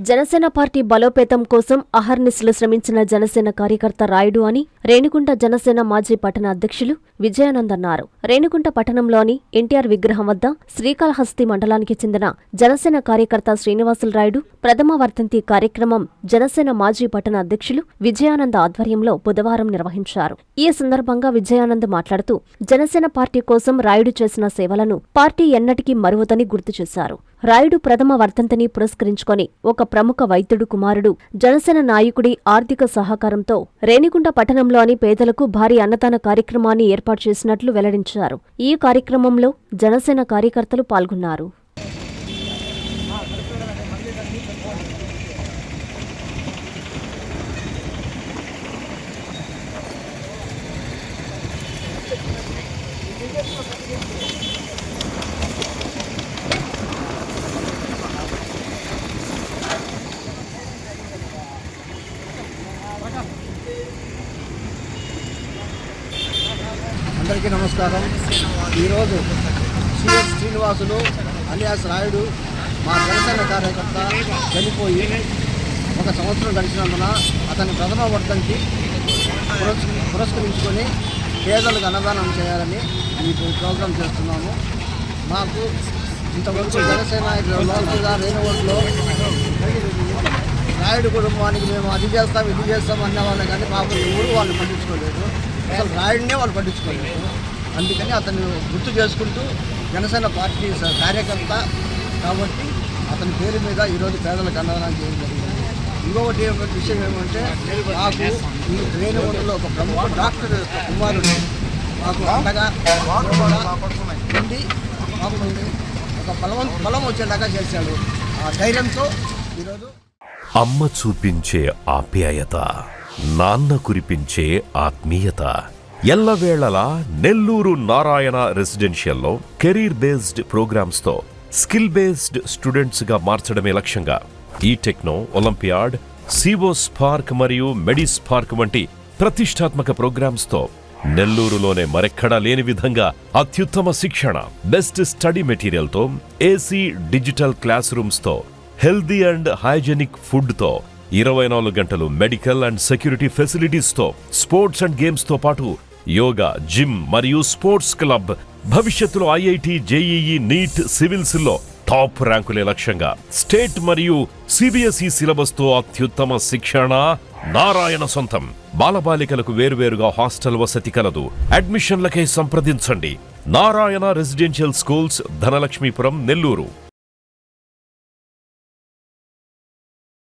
Janasena party బలోపేతం కోసం అహర్నిశలు శ్రమించిన జనసేన కార్యకర్త రాయుడు అని రేణిగుంట జనసేన మాజీ పట్టణ అధ్యక్షులు విజయానంద్ అన్నారు. రేణిగుంట పట్టణంలోని ఎన్టీఆర్ విగ్రహం వద్ద శ్రీకాళహస్తి మండలానికి చెందిన జనసేన కార్యకర్త శ్రీనివాసులు రాయుడు ప్రథమ వర్ధంతి కార్యక్రమం జనసేన మాజీ పట్టణ అధ్యక్షులు విజయానంద్ ఆధ్వర్యంలో బుధవారం నిర్వహించారు. ఈ సందర్భంగా విజయానంద్ మాట్లాడుతూ జనసేన పార్టీ కోసం రాయుడు చేసిన సేవలను పార్టీ ఎన్నటికీ మరువదని గుర్తు చేశారు. రాయుడు ప్రథమ వర్ధంతిని పురస్కరించుకొని ఒక ప్రముఖ వైద్యుడు కుమారుడు జనసేన నాయకుడి ఆర్థిక సహకారంతో రేణిగుంట పట్టణంలోని పేదలకు భారీ అన్నదాన కార్యక్రమాన్ని ఏర్పాటు చేసినట్లు వెల్లడించారు. ఈ కార్యక్రమంలో జనసేన కార్యకర్తలు పాల్గొన్నారు. అందరికీ నమస్కారం. ఈరోజు సిఎస్ శ్రీనివాసులు అలియాస్ రాయుడు మా జనసేన కార్యకర్త చనిపోయి 1 సంవత్సరం గడిచినందున అతని ప్రథమ వర్ధంతి పురస్కరించుకొని పేదలకు అన్నదానం చేయాలని ఈ ప్రోగ్రాం చేస్తున్నాము. మాకు ఇంతవరకు జనసేన లోకల్గా రేణుగుంటలో రాయుడు కుటుంబానికి మేము అది చేస్తాం ఇది చేస్తాం అన్నవాళ్ళే కానీ మాకు ఎవరు వాళ్ళు పట్టించుకోలేదు. అసలు రాయుడినే వాళ్ళు పట్టించుకోలేదు. అందుకని అతను గుర్తు చేసుకుంటూ జనసేన పార్టీ కార్యకర్త కాబట్టి అతని పేరు మీద ఈరోజు పేదలకు అన్నదానం చేయడం జరిగింది. ఇంకొకటి విషయం ఏమంటే మాకు ఈ రేణిగుంటలో ఒక ప్రముఖ డాక్టర్ కుమారుడు మాకు అండగా ఉండి మాకు ఒక బలం వచ్చేలాగా చేశాడు. ఆ ధైర్యంతో ఈరోజు అమ్మ చూపించే ఆప్యాయత, నాన్న కురిపించే ఆత్మీయత ఎల్లవేళలా నెల్లూరు నారాయణ రెసిడెన్షియల్లో కెరీర్ బేస్డ్ ప్రోగ్రామ్స్ తో స్కిల్ బేస్డ్ స్టూడెంట్స్ గా మార్చడమే లక్ష్యంగా ఈ టెక్నో, ఒలింపియాడ్, సివో స్పార్క్ మరియు మెడి స్పార్క్ వంటి ప్రతిష్టాత్మక ప్రోగ్రామ్స్ తో నెల్లూరులోనే మరెక్కడా లేని విధంగా అత్యుత్తమ శిక్షణ, బెస్ట్ స్టడీ మెటీరియల్ తో, ఏసీ డిజిటల్ క్లాస్ రూమ్స్ తో, హెల్దీ అండ్ హైజెనిక్ ఫుడ్ తో, 24 గంటలు మెడికల్ అండ్ సెక్యూరిటీ ఫెసిలిటీస్ తో, స్పోర్ట్స్ అండ్ గేమ్స్ తో పాటు యోగా, జిమ్ మరియు స్పోర్ట్స్ క్లబ్, భవిష్యత్తులో ఐఐటి, జేఈఈ, నీట్, సివిల్స్ లో టాప్ ర్యాంకులే లక్ష్యంగా స్టేట్ మరియు సిబిఎస్ఈ సిలబస్ తో అత్యుత్తమ శిక్షణ నారాయణ సొంతం. బాలబాలికలకు వేర్వేరుగా హాస్టల్ వసతి కలదు. అడ్మిషన్లకై సంప్రదించండి. Narayana residential schools, Dhanalakshmipuram, Nellore.